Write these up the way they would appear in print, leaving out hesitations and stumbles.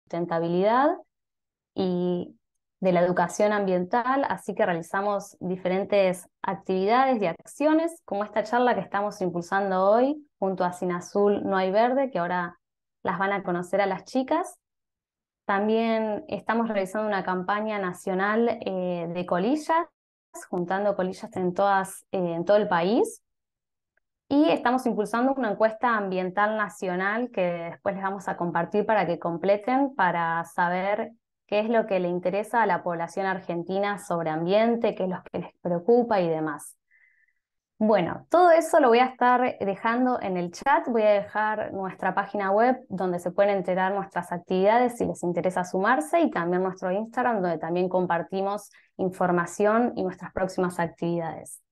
sustentabilidad y de la educación ambiental, así que realizamos diferentes actividades y acciones, como esta charla que estamos impulsando hoy junto a Sin Azul No Hay Verde, que ahora las van a conocer a las chicas. También estamos realizando una campaña nacional de colillas, juntando colillas en todo el país. Y estamos impulsando una encuesta ambiental nacional que después les vamos a compartir para que completen, para saber qué es lo que le interesa a la población argentina sobre ambiente, qué es lo que les preocupa y demás. Bueno, todo eso lo voy a estar dejando en el chat. Voy a dejar nuestra página web donde se pueden enterar nuestras actividades si les interesa sumarse, y también nuestro Instagram donde también compartimos información y nuestras próximas actividades.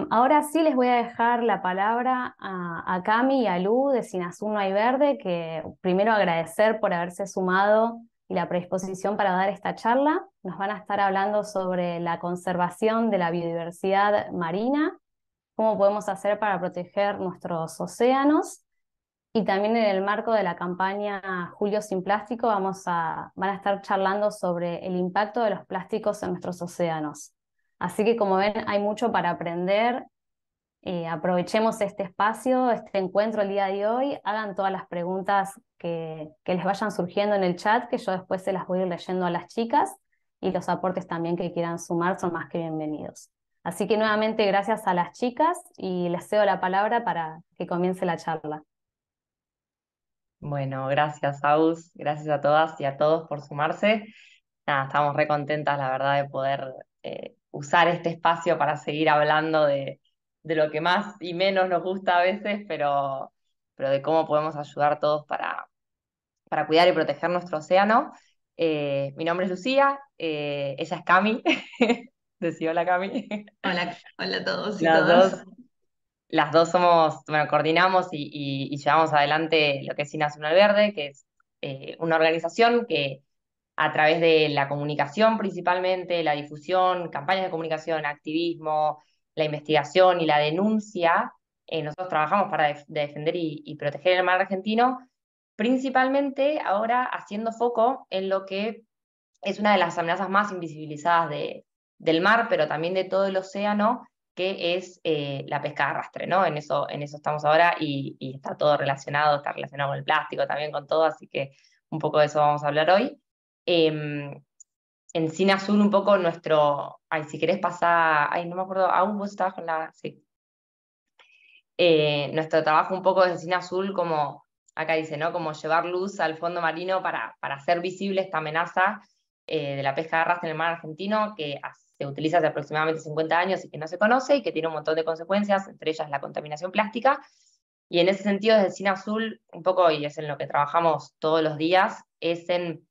Ahora sí les voy a dejar la palabra a Cami y a Lu de Sin Azul No Hay Verde, que primero agradecer por haberse sumado y la predisposición para dar esta charla. Nos van a estar hablando sobre la conservación de la biodiversidad marina, cómo podemos hacer para proteger nuestros océanos, y también en el marco de la campaña Julio Sin Plástico van a estar charlando sobre el impacto de los plásticos en nuestros océanos. Así que como ven, hay mucho para aprender. Aprovechemos este espacio, este encuentro el día de hoy, hagan todas las preguntas que les vayan surgiendo en el chat, que yo después se las voy a ir leyendo a las chicas, y los aportes también que quieran sumar son más que bienvenidos. Así que nuevamente gracias a las chicas y les cedo la palabra para que comience la charla. Bueno, gracias, Aus, gracias a todas y a todos por sumarse. Nada, estamos re contentas, la verdad, de poder usar este espacio para seguir hablando de lo que más y menos nos gusta a veces, pero de cómo podemos ayudar todos para cuidar y proteger nuestro océano. Mi nombre es Lucía, ella es Cami, decía hola Cami. Hola, hola a todos y Las todas. dos, las dos somos, bueno, coordinamos y llevamos adelante lo que es Sin Azul No Hay Verde, que es una organización que a través de la comunicación principalmente, la difusión, campañas de comunicación, activismo, la investigación y la denuncia, nosotros trabajamos para defender y proteger el mar argentino, principalmente ahora haciendo foco en lo que es una de las amenazas más invisibilizadas del mar, pero también de todo el océano, que es la pesca de arrastre, ¿no? En eso estamos ahora y está todo relacionado, está relacionado con el plástico, también con todo, así que un poco de eso vamos a hablar hoy. En Cine Azul un poco nuestro, ay, si querés pasar, ay, no me acuerdo, aún vos estabas con la, sí. Nuestro trabajo un poco desde Cine Azul, como acá dice, ¿no? Como llevar luz al fondo marino para hacer visible esta amenaza de la pesca de arrastre en el mar argentino, que se utiliza hace aproximadamente 50 años y que no se conoce y que tiene un montón de consecuencias, entre ellas la contaminación plástica. Y en ese sentido, desde Cine Azul, un poco, y es en lo que trabajamos todos los días, es en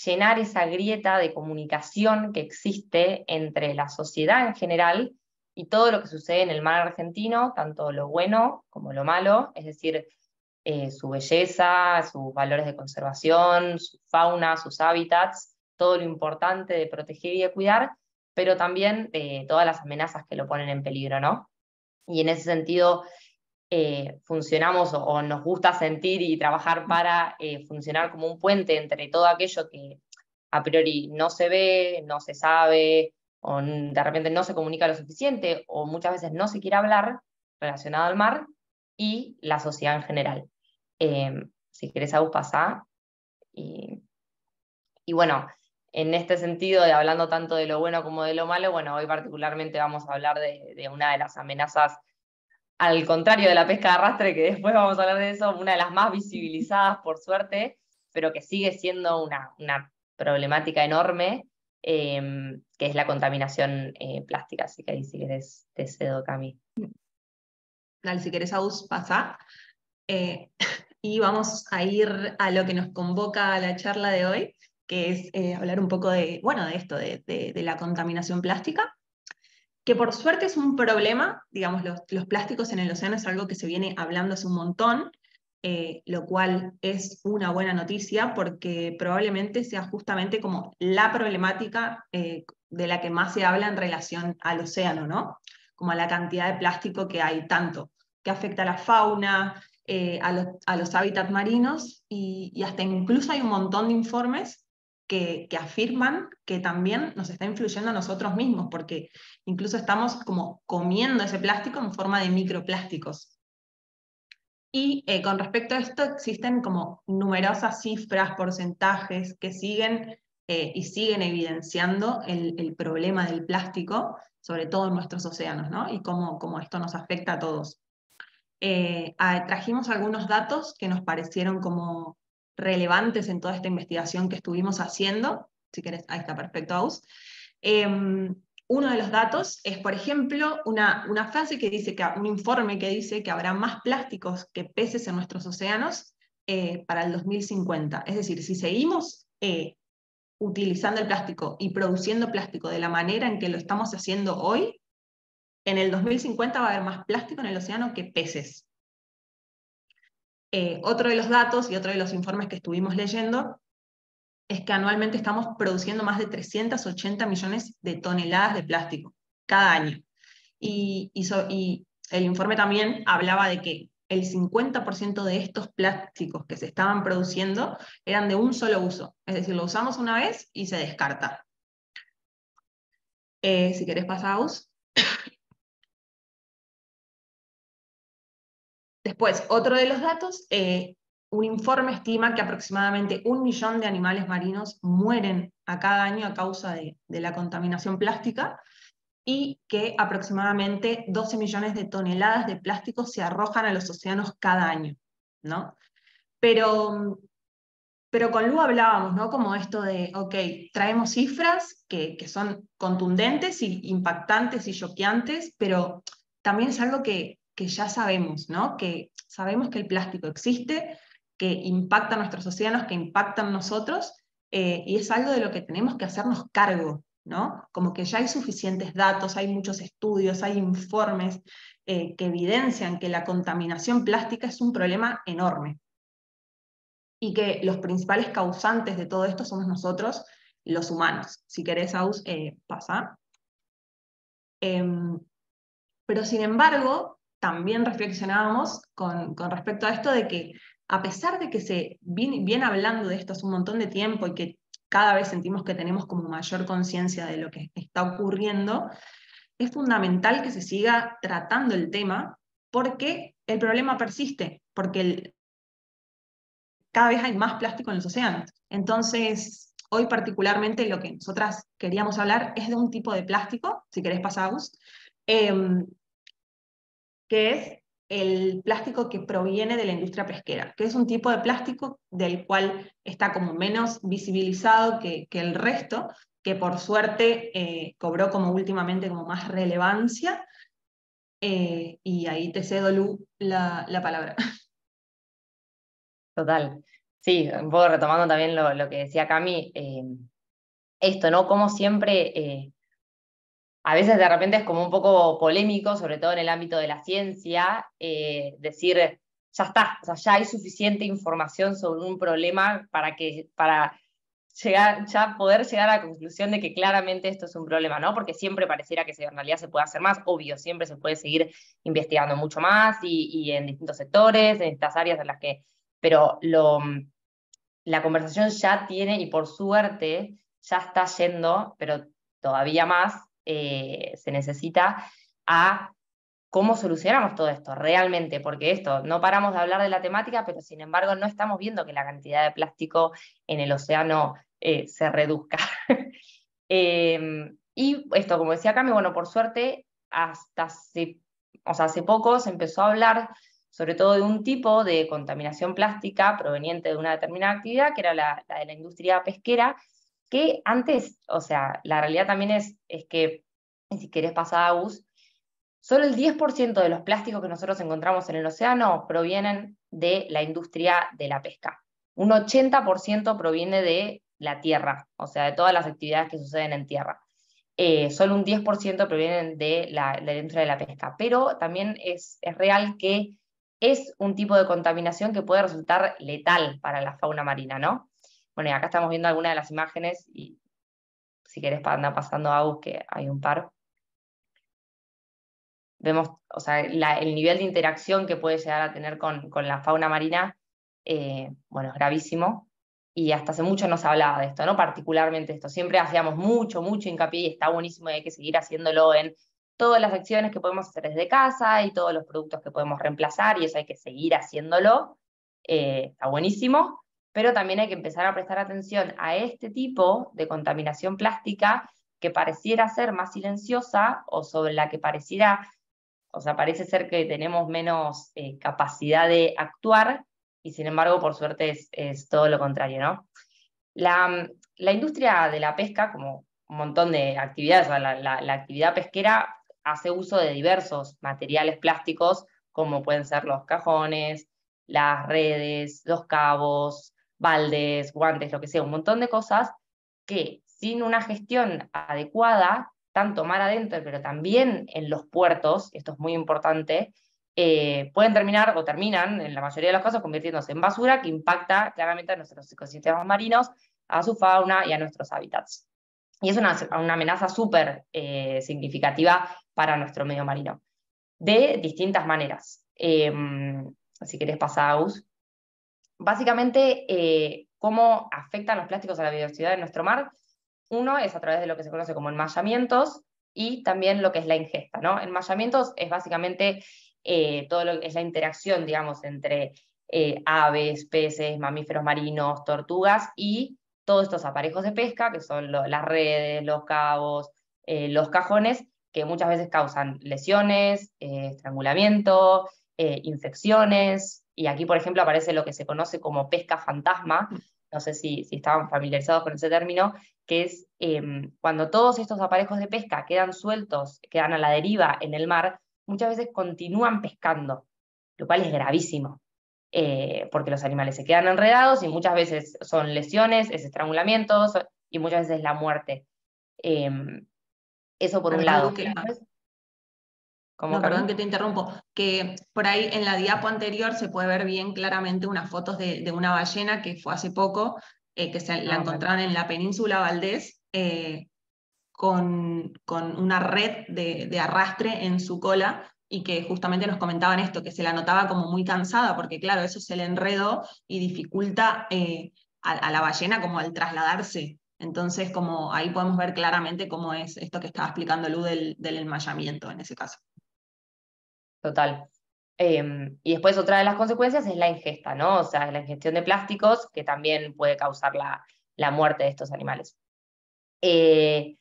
llenar esa grieta de comunicación que existe entre la sociedad en general y todo lo que sucede en el mar argentino, tanto lo bueno como lo malo, es decir, su belleza, sus valores de conservación, su fauna, sus hábitats, todo lo importante de proteger y de cuidar, pero también todas las amenazas que lo ponen en peligro, ¿no? Y en ese sentido, funcionamos o nos gusta sentir y trabajar para funcionar como un puente entre todo aquello que a priori no se ve, no se sabe, o de repente no se comunica lo suficiente, o muchas veces no se quiere hablar relacionado al mar, y la sociedad en general. Si querés, Agus, pasá. Y, y bueno, en este sentido, de hablando tanto de lo bueno como de lo malo, bueno, hoy particularmente vamos a hablar de una de las amenazas, al contrario de la pesca de arrastre, que después vamos a hablar de eso, una de las más visibilizadas por suerte, pero que sigue siendo una problemática enorme, que es la contaminación plástica. Así que ahí si querés te cedo, Cami. Dale, si querés, Aus, pasá. Eh, y vamos a ir a lo que nos convoca a la charla de hoy, que es hablar un poco de, bueno, de esto, de la contaminación plástica, que por suerte es un problema. Digamos, los plásticos en el océano es algo que se viene hablando hace un montón, lo cual es una buena noticia porque probablemente sea justamente como la problemática de la que más se habla en relación al océano, ¿no? Como a la cantidad de plástico que hay, tanto que afecta a la fauna, a los hábitats marinos y hasta incluso hay un montón de informes que afirman que también nos está influyendo a nosotros mismos, porque incluso estamos como comiendo ese plástico en forma de microplásticos. Y con respecto a esto existen como numerosas cifras, porcentajes que siguen y siguen evidenciando el problema del plástico, sobre todo en nuestros océanos, ¿no? Y cómo esto nos afecta a todos. Trajimos algunos datos que nos parecieron como relevantes en toda esta investigación que estuvimos haciendo. Si querés, ahí está perfecto, Aus. Uno de los datos es, por ejemplo, una frase que dice, un informe que dice que habrá más plásticos que peces en nuestros océanos para el 2050. Es decir, si seguimos utilizando el plástico y produciendo plástico de la manera en que lo estamos haciendo hoy, en el 2050 va a haber más plástico en el océano que peces. Otro de los datos y otro de los informes que estuvimos leyendo es que anualmente estamos produciendo más de 380 millones de toneladas de plástico cada año. Y el informe también hablaba de que el 50% de estos plásticos que se estaban produciendo eran de un solo uso, es decir, lo usamos una vez y se descarta. Si querés pasar, Aus. Después, otro de los datos, un informe estima que aproximadamente 1 millón de animales marinos mueren a cada año a causa de la contaminación plástica y que aproximadamente 12 millones de toneladas de plástico se arrojan a los océanos cada año, ¿no? Pero con Lu hablábamos, ¿no? Como esto de, ok, traemos cifras que son contundentes y impactantes y choqueantes, pero también es algo que ya sabemos, ¿no? Que sabemos que el plástico existe, que impacta a nuestros océanos, que impacta a nosotros, y es algo de lo que tenemos que hacernos cargo, ¿no? Como que ya hay suficientes datos, hay muchos estudios, hay informes que evidencian que la contaminación plástica es un problema enorme y que los principales causantes de todo esto somos nosotros, los humanos. Si querés, Aus, pasa. Pero sin embargo, también reflexionábamos con respecto a esto de que a pesar de que se viene hablando de esto hace un montón de tiempo y que cada vez sentimos que tenemos como mayor conciencia de lo que está ocurriendo, es fundamental que se siga tratando el tema porque el problema persiste, porque cada vez hay más plástico en los océanos. Entonces, hoy particularmente lo que nosotras queríamos hablar es de un tipo de plástico, si querés pasar, Agus, que es el plástico que proviene de la industria pesquera, que es un tipo de plástico del cual está como menos visibilizado que el resto, que por suerte cobró como últimamente como más relevancia, y ahí te cedo, Lu, la palabra. Total. Sí, un poco retomando también lo que decía Cami, esto, ¿no? Como siempre, a veces de repente es como un poco polémico, sobre todo en el ámbito de la ciencia, decir, ya está, o sea, ya hay suficiente información sobre un problema para llegar, ya poder llegar a la conclusión de que claramente esto es un problema, ¿no? Porque siempre pareciera que en realidad se puede hacer más, obvio, siempre se puede seguir investigando mucho más y en distintos sectores, en estas áreas en las que, pero la conversación ya tiene, y por suerte, ya está yendo, pero todavía más se necesita a cómo solucionamos todo esto realmente, porque esto, no paramos de hablar de la temática, pero sin embargo no estamos viendo que la cantidad de plástico en el océano se reduzca. Y esto, como decía Cami, bueno, por suerte, hace poco se empezó a hablar sobre todo de un tipo de contaminación plástica proveniente de una determinada actividad, que era la de la industria pesquera, que antes, o sea, la realidad también es que, y si querés pasar a Agus, solo el 10% de los plásticos que nosotros encontramos en el océano provienen de la industria de la pesca. Un 80% proviene de la tierra, o sea, de todas las actividades que suceden en tierra. Solo un 10% provienen de la industria de la pesca. Pero también es real que es un tipo de contaminación que puede resultar letal para la fauna marina, ¿no? Bueno, y acá estamos viendo algunas de las imágenes y si querés anda pasando a Agus, que hay un par. vemos, o sea, el nivel de interacción que puede llegar a tener con la fauna marina, bueno, es gravísimo. Y hasta hace mucho no se hablaba de esto, ¿no? Particularmente esto. Siempre hacíamos mucho hincapié, y está buenísimo y hay que seguir haciéndolo en todas las acciones que podemos hacer desde casa y todos los productos que podemos reemplazar, y eso hay que seguir haciéndolo. Está buenísimo, pero también hay que empezar a prestar atención a este tipo de contaminación plástica que pareciera ser más silenciosa o sobre la que pareciera, o sea, parece ser que tenemos menos capacidad de actuar, y sin embargo, por suerte, es todo lo contrario, ¿no? La industria de la pesca, como un montón de actividades, o sea, la actividad pesquera hace uso de diversos materiales plásticos, como pueden ser los cajones, las redes, los cabos, baldes, guantes, lo que sea, un montón de cosas que sin una gestión adecuada, tanto mar adentro, pero también en los puertos, esto es muy importante, pueden terminar o terminan, en la mayoría de los casos, convirtiéndose en basura que impacta claramente a nuestros ecosistemas marinos, a su fauna y a nuestros hábitats. Y es una amenaza súper significativa para nuestro medio marino, de distintas maneras. Si querés pasar, Agus. Básicamente, ¿cómo afectan los plásticos a la biodiversidad de nuestro mar? Uno es a través de lo que se conoce como enmayamientos, y también lo que es la ingesta, ¿no? Enmayamientos es básicamente todo lo que es la interacción, digamos, entre aves, peces, mamíferos marinos, tortugas y todos estos aparejos de pesca, que son las redes, los cabos, los cajones, que muchas veces causan lesiones, estrangulamiento, infecciones, y aquí, por ejemplo, aparece lo que se conoce como pesca fantasma, no sé si estaban familiarizados con ese término, que es cuando todos estos aparejos de pesca quedan sueltos, quedan a la deriva en el mar, muchas veces continúan pescando, lo cual es gravísimo, porque los animales se quedan enredados y muchas veces son lesiones, es estrangulamientos y muchas veces es la muerte. Eh, Eso por un Perdón, lado. Luque. ¿Cómo, No, perdón Cami? que te interrumpo, que por ahí en la diapo anterior se puede ver bien claramente unas fotos de una ballena que fue hace poco, que la No, bueno. encontraron en la península Valdés, con una red de arrastre en su cola, y que justamente nos comentaban esto, que se la notaba como muy cansada, porque claro, eso es el enredo y dificulta a la ballena como al trasladarse. Entonces, como ahí podemos ver claramente cómo es esto que estaba explicando Lu del enmayamiento en ese caso. Total. Y después otra de las consecuencias es la ingesta, ¿no? O sea, la ingestión de plásticos, que también puede causar la muerte de estos animales. Eh,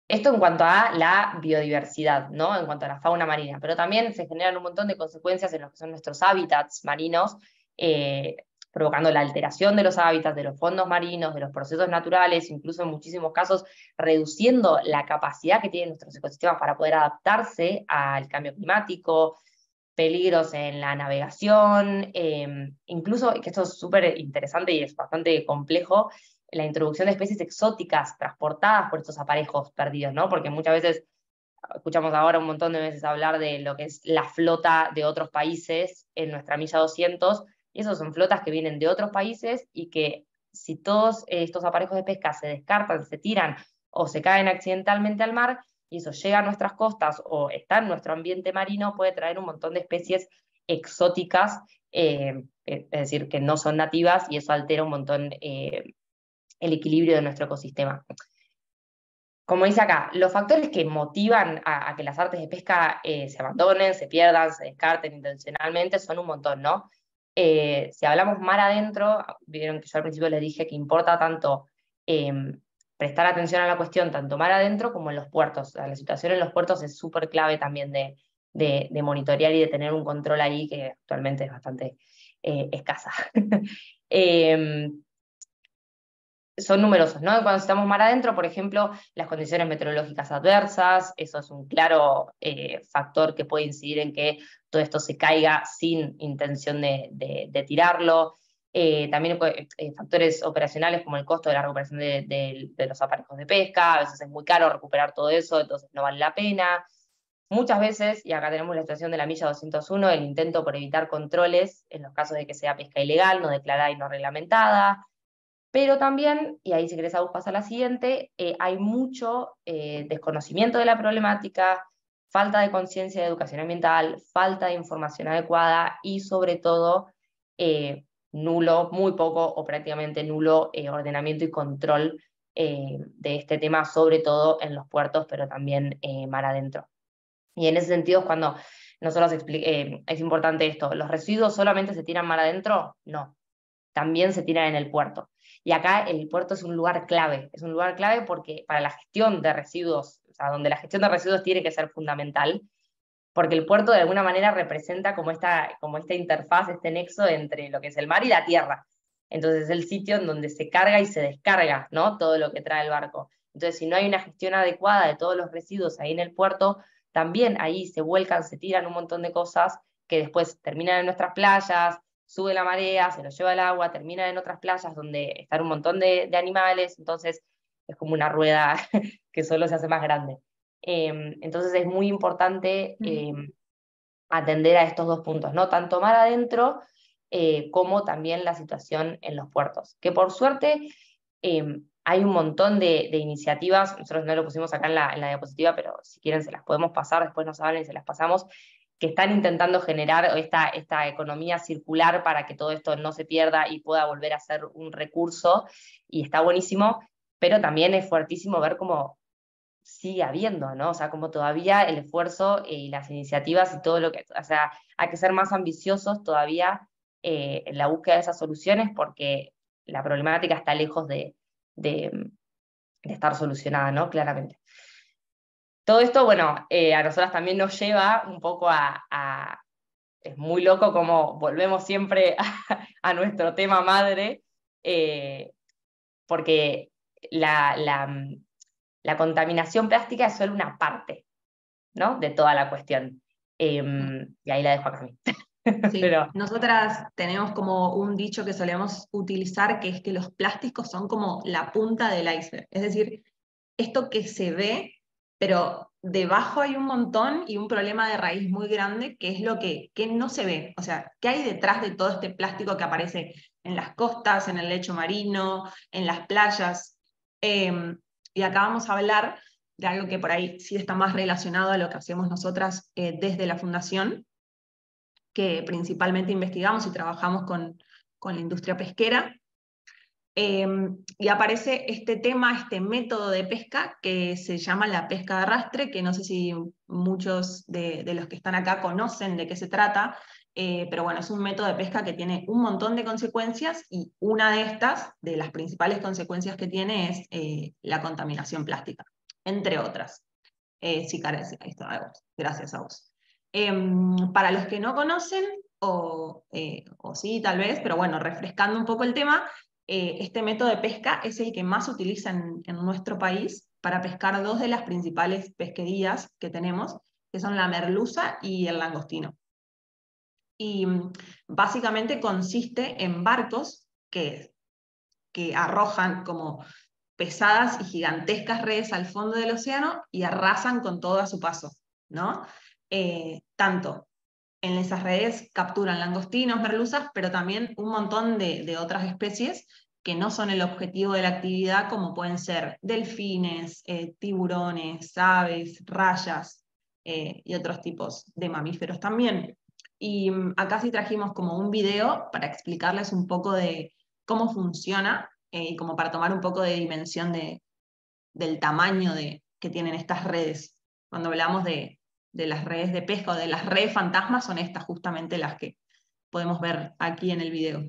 Esto en cuanto a la biodiversidad, ¿no? En cuanto a la fauna marina, pero también se generan un montón de consecuencias en lo que son nuestros hábitats marinos, eh, provocando la alteración de los hábitats, de los fondos marinos, de los procesos naturales, incluso en muchísimos casos reduciendo la capacidad que tienen nuestros ecosistemas para poder adaptarse al cambio climático, peligros en la navegación, incluso, que esto es súper interesante y es bastante complejo, la introducción de especies exóticas transportadas por estos aparejos perdidos, ¿no? Porque muchas veces escuchamos ahora un montón de veces hablar de lo que es la flota de otros países en nuestra milla 200, y esos son flotas que vienen de otros países y que si todos estos aparejos de pesca se descartan, se tiran o se caen accidentalmente al mar, y eso llega a nuestras costas o está en nuestro ambiente marino, puede traer un montón de especies exóticas, es decir, que no son nativas, y eso altera un montón el equilibrio de nuestro ecosistema. Como dice acá, los factores que motivan a que las artes de pesca se abandonen, se pierdan, se descarten intencionalmente son un montón, ¿no? Si hablamos mar adentro, vieron que yo al principio les dije que importa tanto eh, prestar atención a la cuestión, tanto mar adentro como en los puertos. O sea, la situación en los puertos es súper clave también de monitorear y de tener un control ahí que actualmente es bastante escasa. eh, Son numerosos, ¿no? Cuando estamos mar adentro, por ejemplo, las condiciones meteorológicas adversas, eso es un claro factor que puede incidir en que todo esto se caiga sin intención de tirarlo. También factores operacionales como el costo de la recuperación de los aparejos de pesca, a veces es muy caro recuperar todo eso, entonces no vale la pena. Muchas veces, y acá tenemos la situación de la milla 201, el intento por evitar controles en los casos de que sea pesca ilegal, no declarada y no reglamentada. Pero también, y ahí si querés Agus pasa a la siguiente, hay mucho desconocimiento de la problemática, falta de conciencia de educación ambiental, falta de información adecuada y sobre todo nulo, muy poco o prácticamente nulo ordenamiento y control de este tema, sobre todo en los puertos, pero también mar adentro. Y en ese sentido, cuando nosotros es importante esto, ¿los residuos solamente se tiran mar adentro? No, también se tiran en el puerto. Y acá el puerto es un lugar clave porque para la gestión de residuos, o sea, donde la gestión de residuos tiene que ser fundamental, porque el puerto de alguna manera representa como esta interfaz, este nexo entre lo que es el mar y la tierra. Entonces es el sitio en donde se carga y se descarga, ¿no? Todo lo que trae el barco. Entonces, si no hay una gestión adecuada de todos los residuos ahí en el puerto, también ahí se vuelcan, se tiran un montón de cosas que después terminan en nuestras playas, sube la marea, se lo lleva el agua, terminan en otras playas donde están un montón de animales, entonces es como una rueda que solo se hace más grande. Entonces es muy importante atender a estos dos puntos, ¿no? Tanto mar adentro como también la situación en los puertos. Que por suerte hay un montón de iniciativas, nosotros no lo pusimos acá en la diapositiva, pero si quieren se las podemos pasar, después nos hablan y se las pasamos, que están intentando generar esta economía circular para que todo esto no se pierda y pueda volver a ser un recurso, y está buenísimo, pero también es fuertísimo ver cómo sigue habiendo, ¿no? O sea, como todavía el esfuerzo y las iniciativas y todo lo que, o sea, hay que ser más ambiciosos todavía en la búsqueda de esas soluciones porque la problemática está lejos de estar solucionada, ¿no? Claramente. Todo esto, bueno, a nosotras también nos lleva un poco es muy loco como volvemos siempre a nuestro tema madre, porque la contaminación plástica es solo una parte, ¿no? De toda la cuestión. Y ahí la dejo a Cami. Sí, Pero, nosotras tenemos como un dicho que solemos utilizar, que es que los plásticos son como la punta del iceberg. Es decir, esto que se ve, pero debajo hay un montón y un problema de raíz muy grande, que es lo que no se ve. O sea, ¿qué hay detrás de todo este plástico que aparece en las costas, en el lecho marino, en las playas? Y acá vamos a hablar de algo que por ahí sí está más relacionado a lo que hacemos nosotras desde la Fundación, que principalmente investigamos y trabajamos con la industria pesquera. Y aparece este tema, este método de pesca que se llama la pesca de arrastre, que no sé si muchos de los que están acá conocen de qué se trata, pero bueno, es un método de pesca que tiene un montón de consecuencias y una de estas, de las principales consecuencias que tiene, es la contaminación plástica, entre otras. Sí, Karen, sí, ahí está, gracias a vos. Para los que no conocen, o sí, tal vez, pero bueno, refrescando un poco el tema, este método de pesca es el que más se utiliza en nuestro país para pescar dos de las principales pesquerías que tenemos, que son la merluza y el langostino. Y básicamente consiste en barcos que arrojan como pesadas y gigantescas redes al fondo del océano y arrasan con todo a su paso, ¿no? Tanto en esas redes capturan langostinos, merluzas, pero también un montón de otras especies que no son el objetivo de la actividad, como pueden ser delfines, tiburones, aves, rayas y otros tipos de mamíferos también. Y acá sí trajimos como un video para explicarles un poco de cómo funciona y como para tomar un poco de dimensión del tamaño que tienen estas redes. Cuando hablamos de las redes de pesca o de las redes fantasmas, son estas justamente las que podemos ver aquí en el video.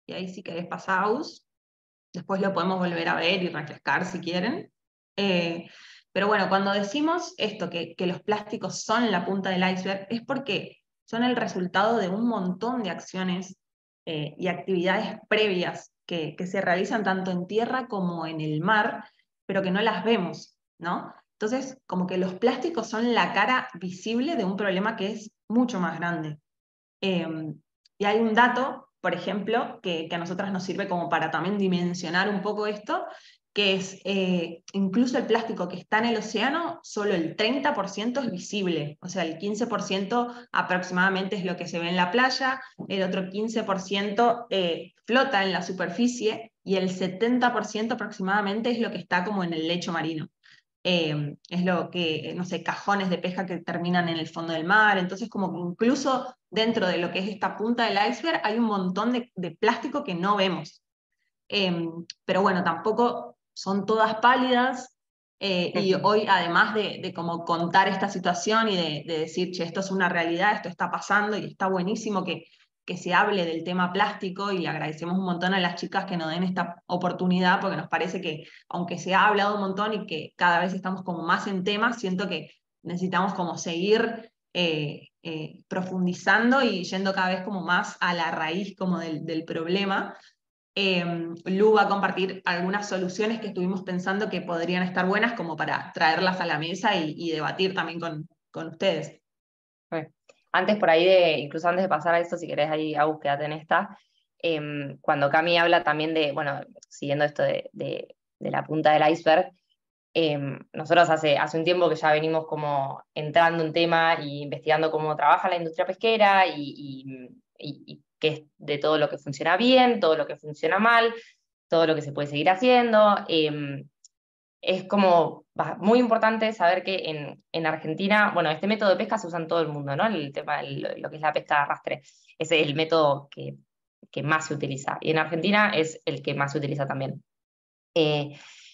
Y ahí si querés pasaos, después lo podemos volver a ver y refrescar si quieren. Pero bueno, cuando decimos esto, que los plásticos son la punta del iceberg, es porque son el resultado de un montón de acciones y actividades previas que se realizan tanto en tierra como en el mar, pero que no las vemos, ¿no? Entonces, como que los plásticos son la cara visible de un problema que es mucho más grande. Y hay un dato, por ejemplo, que a nosotras nos sirve como para también dimensionar un poco esto, que es incluso el plástico que está en el océano, solo el 30% es visible, o sea, el 15% aproximadamente es lo que se ve en la playa, el otro 15% flota en la superficie y el 70% aproximadamente es lo que está como en el lecho marino. Es lo que, no sé, cajones de pesca que terminan en el fondo del mar, entonces como que incluso dentro de lo que es esta punta del iceberg hay un montón de plástico que no vemos. Pero bueno, tampoco son todas pálidas, y hoy además de como contar esta situación y de decir, che, esto es una realidad, esto está pasando y está buenísimo que se hable del tema plástico, y le agradecemos un montón a las chicas que nos den esta oportunidad, porque nos parece que aunque se ha hablado un montón y que cada vez estamos como más en tema, siento que necesitamos como seguir profundizando y yendo cada vez como más a la raíz como del problema. Lu va a compartir algunas soluciones que estuvimos pensando que podrían estar buenas como para traerlas a la mesa y debatir también con ustedes. Bueno, antes por ahí incluso antes de pasar a eso, si querés ahí, Agus, quédate en esta. Cuando Cami habla también de, bueno, siguiendo esto de la punta del iceberg, nosotros hace un tiempo que ya venimos como entrando en tema y investigando cómo trabaja la industria pesquera y qué es de todo lo que funciona bien, todo lo que funciona mal, todo lo que se puede seguir haciendo. Es como muy importante saber que en Argentina, bueno, este método de pesca se usa en todo el mundo, ¿no? El tema de lo que es la pesca de arrastre. Ese es el método que más se utiliza. Y en Argentina es el que más se utiliza también.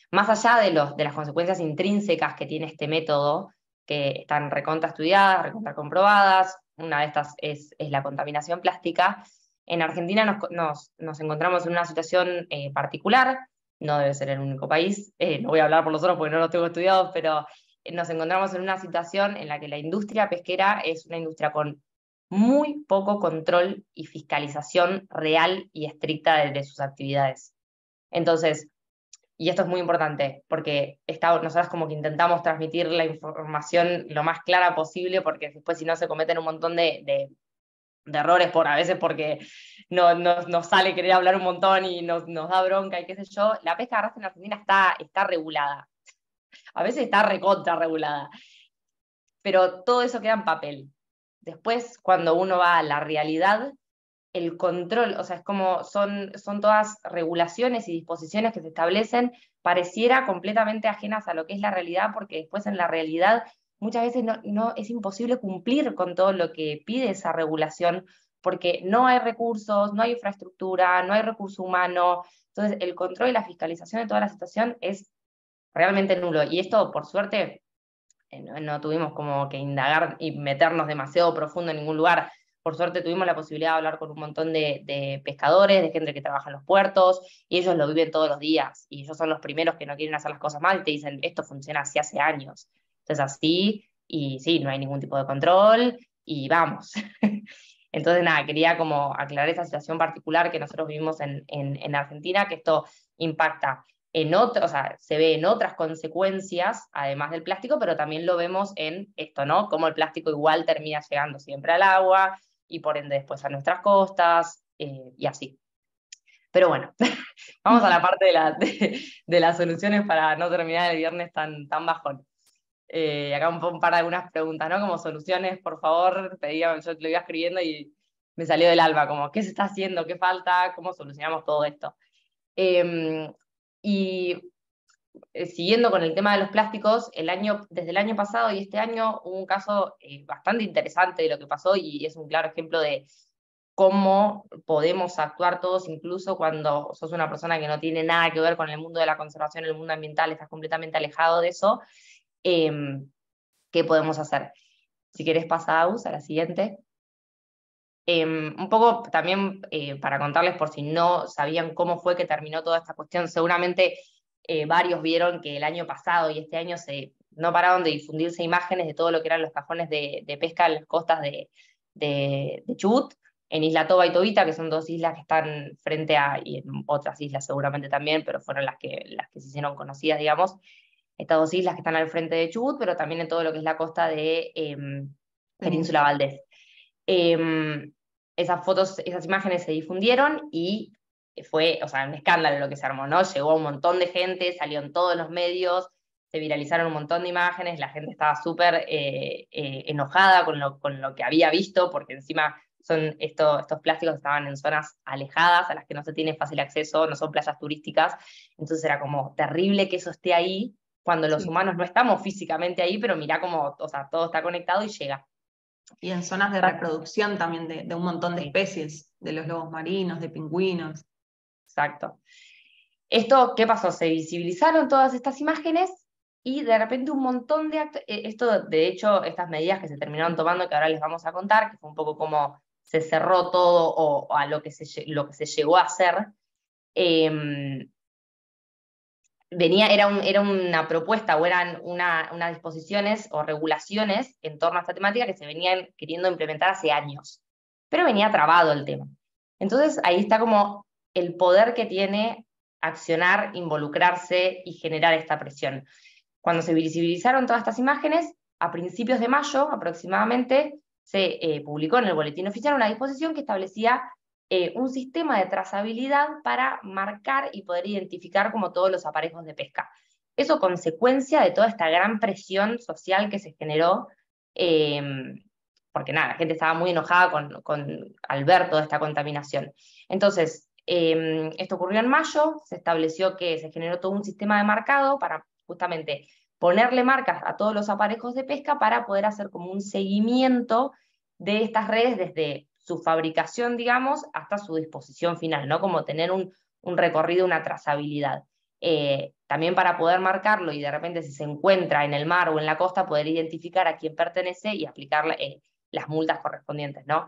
Más allá de las consecuencias intrínsecas que tiene este método, que están recontra estudiadas, recontra comprobadas, una de estas es la contaminación plástica, en Argentina nos encontramos en una situación particular, no debe ser el único país, no voy a hablar por los otros porque no los tengo estudiados, pero nos encontramos en una situación en la que la industria pesquera es una industria con muy poco control y fiscalización real y estricta de sus actividades. Entonces, y esto es muy importante, porque nosotros como que intentamos transmitir la información lo más clara posible, porque después si no se cometen un montón de errores a veces porque nos sale querer hablar un montón y nos da bronca y qué sé yo. La pesca de arrastre en Argentina está regulada. A veces está recontra regulada. Pero todo eso queda en papel. Después, cuando uno va a la realidad, el control, o sea, es como son todas regulaciones y disposiciones que se establecen, pareciera completamente ajenas a lo que es la realidad, porque después en la realidad muchas veces no es imposible cumplir con todo lo que pide esa regulación, porque no hay recursos, no hay infraestructura, no hay recurso humano. Entonces, el control y la fiscalización de toda la situación es realmente nulo. Y esto, por suerte, no tuvimos como que indagar y meternos demasiado profundo en ningún lugar. Por suerte tuvimos la posibilidad de hablar con un montón de pescadores, de gente que trabaja en los puertos, y ellos lo viven todos los días, y ellos son los primeros que no quieren hacer las cosas mal, y te dicen, esto funciona así hace años. Entonces así, y sí, no hay ningún tipo de control, y vamos. Entonces nada, quería como aclarar esa situación particular que nosotros vivimos en Argentina, que esto impacta o sea, se ve en otras consecuencias, además del plástico, pero también lo vemos en esto, ¿no? Cómo el plástico igual termina llegando siempre al agua y por ende después a nuestras costas y así. Pero bueno, vamos a la parte de las soluciones para no terminar el viernes tan bajón. Acá un par de algunas preguntas, ¿no? Como soluciones, por favor, pedía, yo lo iba escribiendo y me salió del alma, como, ¿qué se está haciendo? ¿Qué falta? ¿Cómo solucionamos todo esto? Y siguiendo con el tema de los plásticos, desde el año pasado y este año hubo un caso bastante interesante de lo que pasó y es un claro ejemplo de cómo podemos actuar todos, incluso cuando sos una persona que no tiene nada que ver con el mundo de la conservación, el mundo ambiental, estás completamente alejado de eso. ¿Qué podemos hacer? Si querés pasar a la siguiente. Un poco también para contarles por si no sabían cómo fue que terminó toda esta cuestión, seguramente varios vieron que el año pasado y este año no pararon de difundirse imágenes de todo lo que eran los cajones de pesca en las costas de Chubut, en Isla Toba y Tobita, que son dos islas que están frente a, y en otras islas seguramente también, pero fueron las que se hicieron conocidas, digamos, estas dos islas que están al frente de Chubut, pero también en todo lo que es la costa de Península Valdés. Esas fotos, esas imágenes se difundieron y fue, o sea, un escándalo lo que se armó, ¿no? Llegó un montón de gente, salió en todos los medios, se viralizaron un montón de imágenes, la gente estaba súper enojada con lo que había visto, porque encima son estos plásticos estaban en zonas alejadas, a las que no se tiene fácil acceso, no son playas turísticas, entonces era como terrible que eso esté ahí, cuando los humanos no estamos físicamente ahí, pero mirá cómo, o sea, todo está conectado y llega. Y en zonas de reproducción también de un montón de Sí. especies, de los lobos marinos, de pingüinos. Exacto. Esto, ¿qué pasó? Se visibilizaron todas estas imágenes y de repente un montón de actos, esto de hecho, estas medidas que se terminaron tomando, que ahora les vamos a contar, que fue un poco como se cerró todo o a lo que se llegó a hacer, era una propuesta o eran unas disposiciones o regulaciones en torno a esta temática que se venían queriendo implementar hace años, pero venía trabado el tema. Entonces ahí está como el poder que tiene accionar, involucrarse y generar esta presión. Cuando se visibilizaron todas estas imágenes, a principios de mayo aproximadamente, se publicó en el Boletín Oficial una disposición que establecía un sistema de trazabilidad para marcar y poder identificar como todos los aparejos de pesca. Eso consecuencia de toda esta gran presión social que se generó, porque nada, la gente estaba muy enojada al ver toda esta contaminación. Entonces, esto ocurrió en mayo, se estableció que se generó todo un sistema de marcado para justamente ponerle marcas a todos los aparejos de pesca para poder hacer como un seguimiento de estas redes desde su fabricación, digamos, hasta su disposición final, ¿no? Como tener un recorrido, una trazabilidad. También para poder marcarlo y de repente si se encuentra en el mar o en la costa, poder identificar a quién pertenece y aplicar las multas correspondientes, ¿no?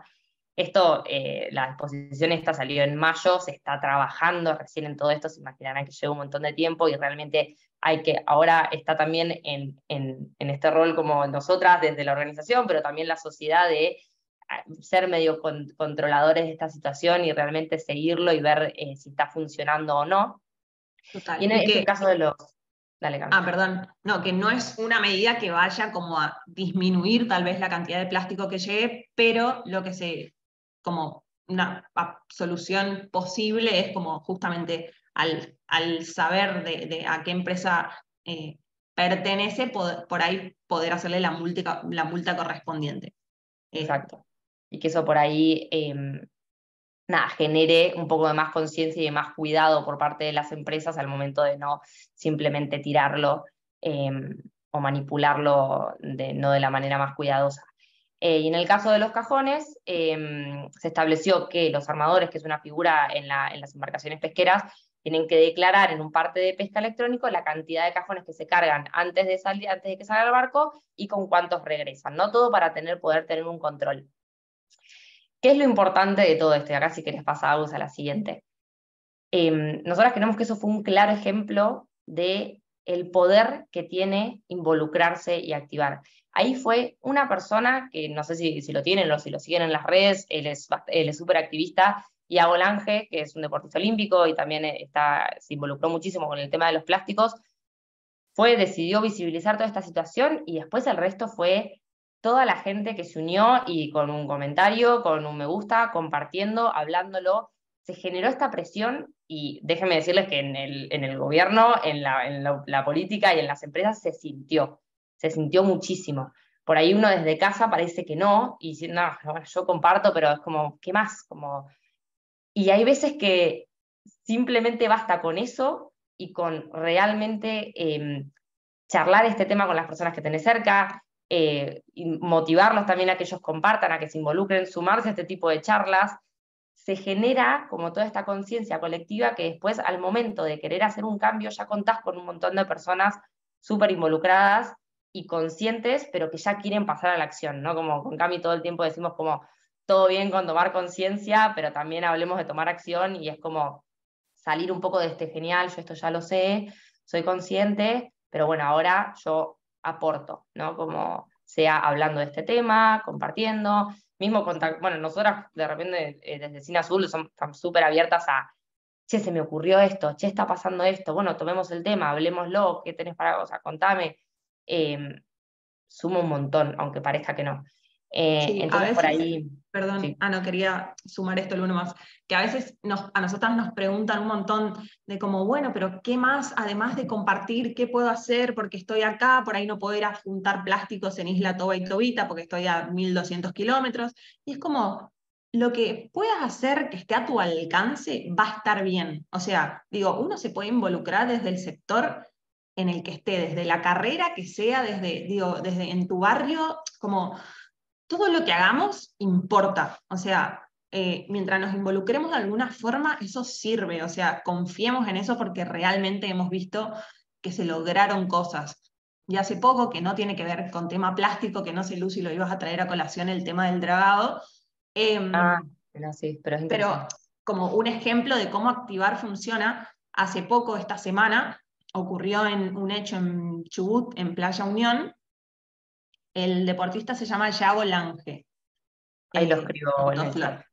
Esto, la disposición esta salió en mayo, se está trabajando recién en todo esto, se imaginarán que lleva un montón de tiempo y realmente ahora está también en este rol como nosotras desde la organización, pero también la sociedad de ser medio controladores de esta situación y realmente seguirlo y ver si está funcionando o no. Total. Y en este caso de los... Dale, Cami. Perdón. No, que no es una medida que vaya como a disminuir tal vez la cantidad de plástico que llegue, pero lo que como una solución posible es como justamente al saber de a qué empresa pertenece, por ahí poder hacerle la multa correspondiente. Exacto. Y que eso por ahí nada, genere un poco de más conciencia y de más cuidado por parte de las empresas al momento de no simplemente tirarlo o manipularlo no de la manera más cuidadosa. Y en el caso de los cajones, se estableció que los armadores, que es una figura en las embarcaciones pesqueras, tienen que declarar en un parte de pesca electrónico la cantidad de cajones que se cargan antes de que salga el barco y con cuántos regresan, ¿no? Todo para poder tener un control. ¿Qué es lo importante de todo esto? Y acá si querés pasar a la siguiente. Nosotras creemos que eso fue un claro ejemplo de el poder que tiene involucrarse y activar. Ahí fue una persona que no sé si lo tienen o si lo siguen en las redes, él es súper activista, Iago Lange, que es un deportista olímpico y también se involucró muchísimo con el tema de los plásticos, decidió visibilizar toda esta situación y después el resto fue toda la gente que se unió y con un comentario, con un me gusta, compartiendo, hablándolo, se generó esta presión y déjenme decirles que en el gobierno, en la política y en las empresas se sintió muchísimo. Por ahí uno desde casa parece que no, y dice, no, bueno, yo comparto, pero es como, ¿qué más? Y hay veces que simplemente basta con eso y con realmente charlar este tema con las personas que tenés cerca, y motivarlos también a que ellos compartan, a que se involucren, sumarse a este tipo de charlas, se genera como toda esta conciencia colectiva que después al momento de querer hacer un cambio ya contás con un montón de personas súper involucradas y conscientes, pero que ya quieren pasar a la acción, ¿no? Como con Cami todo el tiempo decimos como todo bien con tomar conciencia, pero también hablemos de tomar acción y es como salir un poco de este genial, yo esto ya lo sé, soy consciente, pero bueno, ahora yo aporto, ¿no? Como sea hablando de este tema, compartiendo, mismo bueno, nosotras de repente desde Cine Azul estamos súper abiertas a, che, se me ocurrió esto, che, está pasando esto, bueno, tomemos el tema, hablemoslo, ¿qué tenés para, o sea, contame? Eh, Suma un montón, aunque parezca que no. Sí, a Entonces por veces, ahí, perdón, sí. no quería sumar esto uno más, que a veces a nosotras nos preguntan un montón de como, bueno, pero ¿qué más, además de compartir, qué puedo hacer porque estoy acá, por ahí no puedo ir a juntar plásticos en Isla Toba y Tobita porque estoy a 1200 kilómetros? Y es como, lo que puedas hacer que esté a tu alcance va a estar bien. O sea, digo, uno se puede involucrar desde el sector en el que esté, desde la carrera que sea, desde, digo, desde en tu barrio, como todo lo que hagamos importa. O sea, mientras nos involucremos de alguna forma, eso sirve. O sea, confiemos en eso porque realmente hemos visto que se lograron cosas. Y hace poco, que no tiene que ver con tema plástico, que no sé, Lucy, lo ibas a traer a colación el tema del dragado, Ah, no, sí, pero es pero interesante. como un ejemplo de cómo activar funciona, hace poco, esta semana, ocurrió en un hecho en Chubut, en Playa Unión. El deportista se llama Yago Lange, Ahí lo escribo en el chat.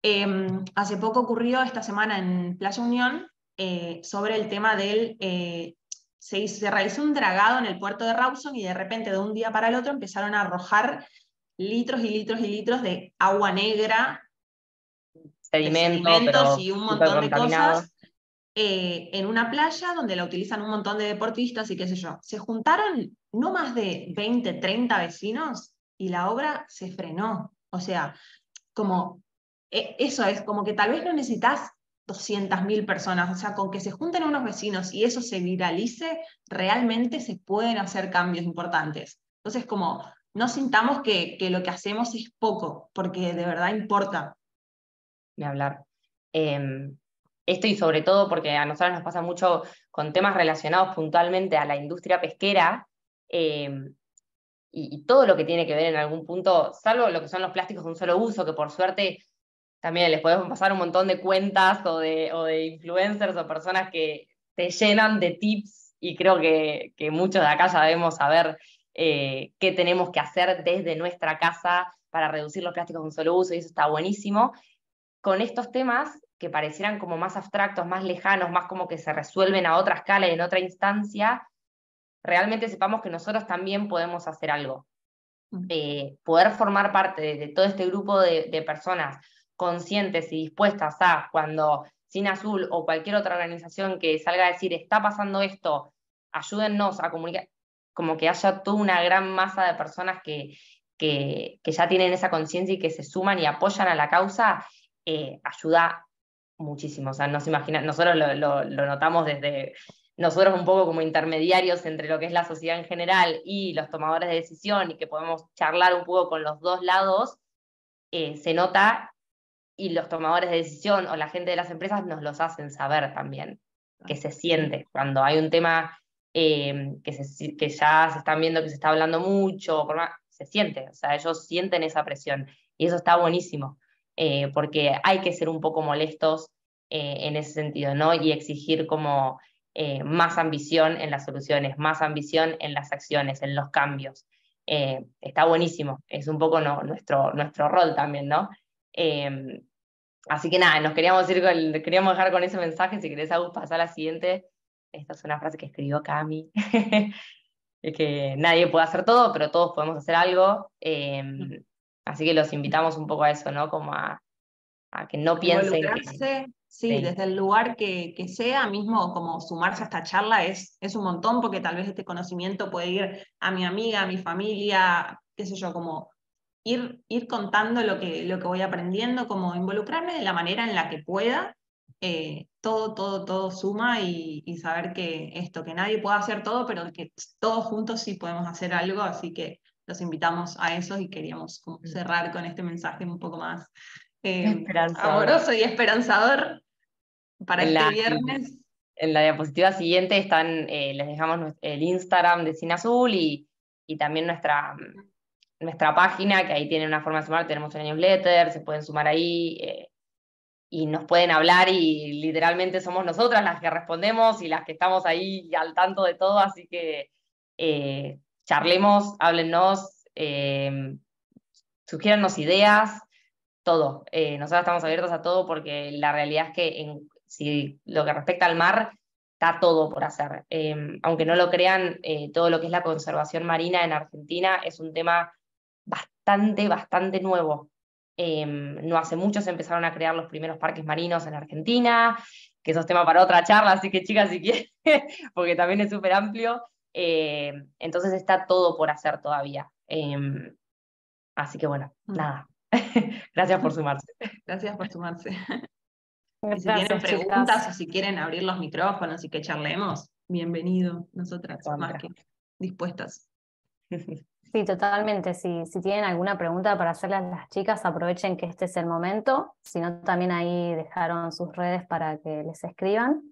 Autoflor. Hace poco ocurrió esta semana en Playa Unión sobre el tema del... se realizó un dragado en el puerto de Rawson y de repente de un día para el otro empezaron a arrojar litros y litros y litros de agua negra, de Sedimento, sedimentos pero y un súper montón de contaminado. cosas en una playa donde la utilizan un montón de deportistas y qué sé yo. Se juntaron no más de 20, 30 vecinos y la obra se frenó. O sea, como eso es, como que tal vez no necesitas 200.000 personas, o sea, con que se junten unos vecinos y eso se viralice, realmente se pueden hacer cambios importantes. Entonces, como no sintamos que lo que hacemos es poco, porque de verdad importa. Ni hablar. Esto y sobre todo porque a nosotros nos pasa mucho con temas relacionados puntualmente a la industria pesquera, y todo lo que tiene que ver en algún punto, salvo lo que son los plásticos de un solo uso, que por suerte también les podemos pasar un montón de cuentas o de influencers o personas que te llenan de tips y creo que muchos de acá ya debemos saber qué tenemos que hacer desde nuestra casa para reducir los plásticos de un solo uso y eso está buenísimo. Con estos temas que parecieran como más abstractos, más lejanos, más como que se resuelven a otra escala y en otra instancia, realmente sepamos que nosotros también podemos hacer algo. Poder formar parte de todo este grupo de personas conscientes y dispuestas a, cuando Cine Azul o cualquier otra organización que salga a decir, está pasando esto, ayúdennos a comunicar, como que haya toda una gran masa de personas que ya tienen esa conciencia y que se suman y apoyan a la causa, ayuda muchísimo. O sea, no se imagina, nosotros lo notamos desde nosotros un poco como intermediarios entre lo que es la sociedad en general y los tomadores de decisión y que podemos charlar un poco con los dos lados, se nota y los tomadores de decisión o la gente de las empresas nos los hacen saber también, que se siente cuando hay un tema que ya se están viendo que se está hablando mucho, se siente, o sea, ellos sienten esa presión y eso está buenísimo, porque hay que ser un poco molestos en ese sentido, ¿no? Y exigir como más ambición en las soluciones, más ambición en las acciones, en los cambios. Está buenísimo, es un poco nuestro rol también, ¿no? Eh, Así que nada, nos queríamos dejar con ese mensaje. Si querés, Agus, pasar a la siguiente. Esta es una frase que escribió Cami. Es que nadie puede hacer todo, pero todos podemos hacer algo. Así que los invitamos un poco a eso, ¿no? Como a que no piensen que... Involucrarse, sí, Sí. desde el lugar que sea, mismo como sumarse a esta charla es un montón, porque tal vez este conocimiento puede ir a mi amiga, a mi familia, qué sé yo, como ir contando lo que voy aprendiendo, como involucrarme de la manera en la que pueda. Todo suma y saber que esto, que nadie puede hacer todo, pero que todos juntos sí podemos hacer algo, así que los invitamos a eso y queríamos como cerrar con este mensaje un poco más Esperanzador. amoroso y esperanzador para En este la, viernes. en la diapositiva siguiente les dejamos el Instagram de Cine Azul y también nuestra página, que ahí tienen una forma de sumar, tenemos una newsletter, se pueden sumar ahí y nos pueden hablar y literalmente somos nosotras las que respondemos y las que estamos ahí al tanto de todo, así que charlemos, háblennos, sugiérannos ideas, todo. Nosotros estamos abiertos a todo porque la realidad es que si lo que respecta al mar, está todo por hacer. Aunque no lo crean, todo lo que es la conservación marina en Argentina es un tema bastante, bastante nuevo. No hace mucho se empezaron a crear los primeros parques marinos en Argentina, que eso es tema para otra charla, así que chicas, si quieren, porque también es súper amplio. Entonces está todo por hacer todavía. Así que bueno, nada. Gracias por sumarse. Gracias por sumarse. Y si tienen Gracias, preguntas chicas. o si quieren abrir los micrófonos y que charlemos, bienvenido. Nosotras más que dispuestas. Sí, totalmente. Si tienen alguna pregunta para hacerle a las chicas, aprovechen que este es el momento. Si no, también ahí dejaron sus redes para que les escriban.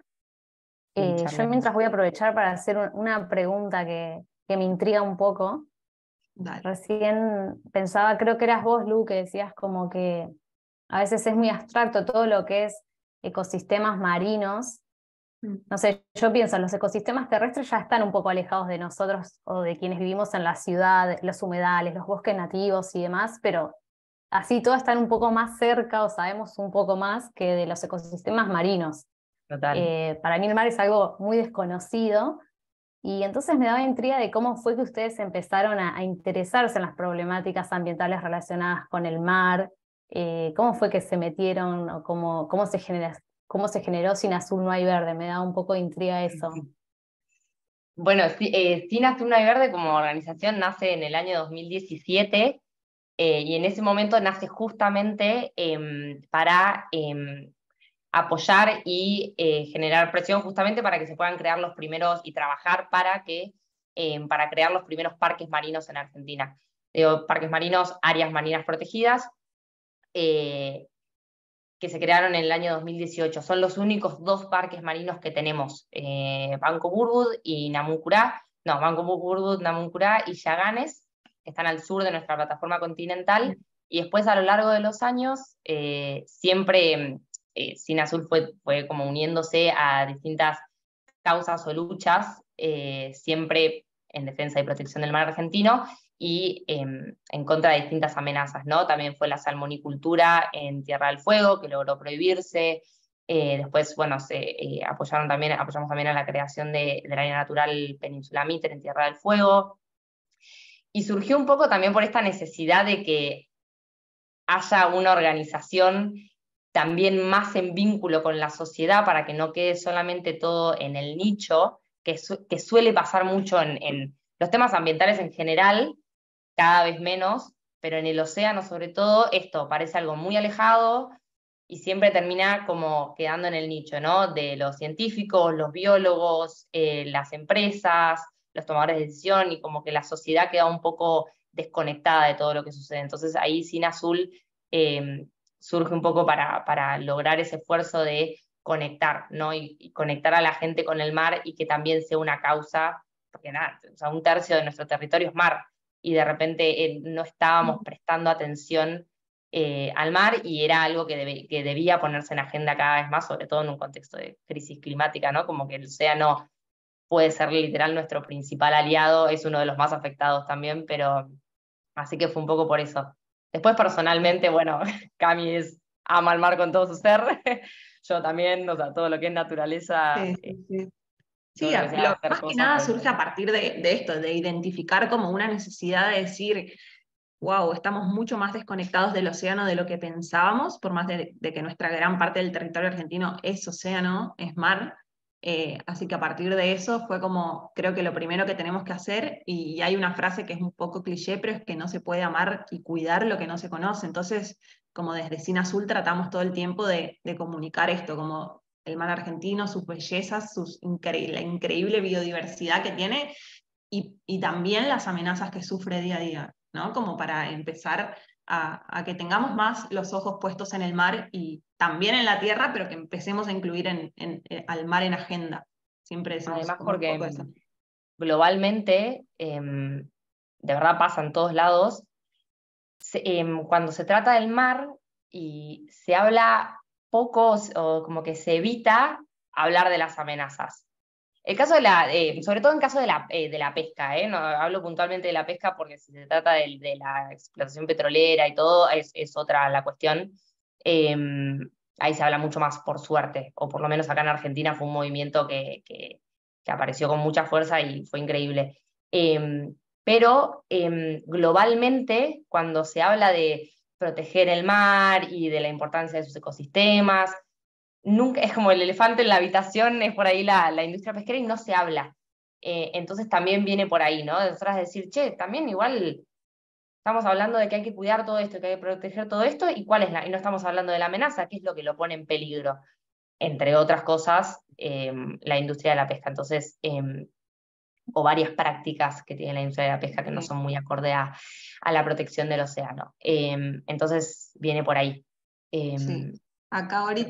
Yo mientras voy a aprovechar para hacer una pregunta que me intriga un poco. Dale. Recién pensaba, creo que eras vos, Lu, que decías como que a veces es muy abstracto todo lo que es ecosistemas marinos. No sé, yo pienso, los ecosistemas terrestres ya están un poco alejados de nosotros o de quienes vivimos en la ciudad, los humedales, los bosques nativos y demás, pero así todos están un poco más cerca o sabemos un poco más que de los ecosistemas marinos. Total. Para mí el mar es algo muy desconocido y entonces me daba intriga de cómo fue que ustedes empezaron a interesarse en las problemáticas ambientales relacionadas con el mar, cómo fue que se metieron o cómo se generó Sin Azul No Hay Verde. Me da un poco de intriga eso. Bueno, Sin Azul No Hay Verde como organización nace en el año 2017 y en ese momento nace justamente para apoyar y generar presión justamente para que se puedan crear los primeros y trabajar para crear los primeros parques marinos en Argentina. Parques marinos, áreas marinas protegidas, que se crearon en el año 2018. Son los únicos 2 parques marinos que tenemos, Banco Burwood y Namuncurá. No, Banco Burwood, Namuncurá y Yaganes, que están al sur de nuestra plataforma continental. Y después, a lo largo de los años, siempre Sin Azul fue como uniéndose a distintas causas o luchas, siempre en defensa y protección del mar argentino y en contra de distintas amenazas, ¿no? También fue la salmonicultura en Tierra del Fuego, que logró prohibirse. Después, bueno, apoyamos también a la creación del área natural Península Mitre en Tierra del Fuego. Y surgió un poco también por esta necesidad de que haya una organización también más en vínculo con la sociedad para que no quede solamente todo en el nicho, que suele pasar mucho en los temas ambientales en general, cada vez menos, pero en el océano sobre todo esto parece algo muy alejado y siempre termina como quedando en el nicho, ¿no? De los científicos, los biólogos, las empresas, los tomadores de decisión y como que la sociedad queda un poco desconectada de todo lo que sucede. Entonces ahí Sin Azul surge un poco para lograr ese esfuerzo de conectar, ¿no? Y conectar a la gente con el mar y que también sea una causa, porque nada, o sea, 1/3 de nuestro territorio es mar, y de repente no estábamos prestando atención al mar y era algo que debía ponerse en agenda cada vez más, sobre todo en un contexto de crisis climática, ¿no? Como que el océano puede ser literal nuestro principal aliado, es uno de los más afectados también, pero así que fue un poco por eso. Después personalmente, bueno, Cami ama el mar con todo su ser, yo también, o sea, todo lo que es naturaleza, Sí. todo Sí, lo que sea hacer más que cosas nada por el surge a partir de esto, de identificar como una necesidad de decir, wow, estamos mucho más desconectados del océano de lo que pensábamos, por más de que nuestra gran parte del territorio argentino es océano, es mar. Así que a partir de eso fue como, creo que lo primero que tenemos que hacer, y hay una frase que es un poco cliché, pero es que no se puede amar y cuidar lo que no se conoce. Entonces, como desde Sin Azul tratamos todo el tiempo de comunicar esto, como el mar argentino, sus bellezas, la increíble biodiversidad que tiene y también las amenazas que sufre día a día, ¿no? Como para empezar a que tengamos más los ojos puestos en el mar y también en la tierra, pero que empecemos a incluir al mar en agenda. Siempre decimos Además, como un porque poco eso. globalmente, de verdad pasa en todos lados, cuando se trata del mar y se habla poco o como que se evita hablar de las amenazas. El caso sobre todo en caso de la pesca, no hablo puntualmente de la pesca porque si se trata de la explotación petrolera y todo, es otra la cuestión. Eh, Ahí se habla mucho más, por suerte, o por lo menos acá en Argentina fue un movimiento que apareció con mucha fuerza y fue increíble. Pero globalmente, cuando se habla de proteger el mar y de la importancia de sus ecosistemas, nunca, es como el elefante en la habitación, es por ahí la industria pesquera y no se habla. Entonces también viene por ahí, ¿no? De nosotras decir, che, también igual estamos hablando de que hay que cuidar todo esto, que hay que proteger todo esto, y cuál es y no estamos hablando de la amenaza, qué es lo que lo pone en peligro, entre otras cosas, la industria de la pesca. Entonces, o varias prácticas que tiene la industria de la pesca que no son muy acorde a la protección del océano. Entonces, viene por ahí. Sí. Acá ahorita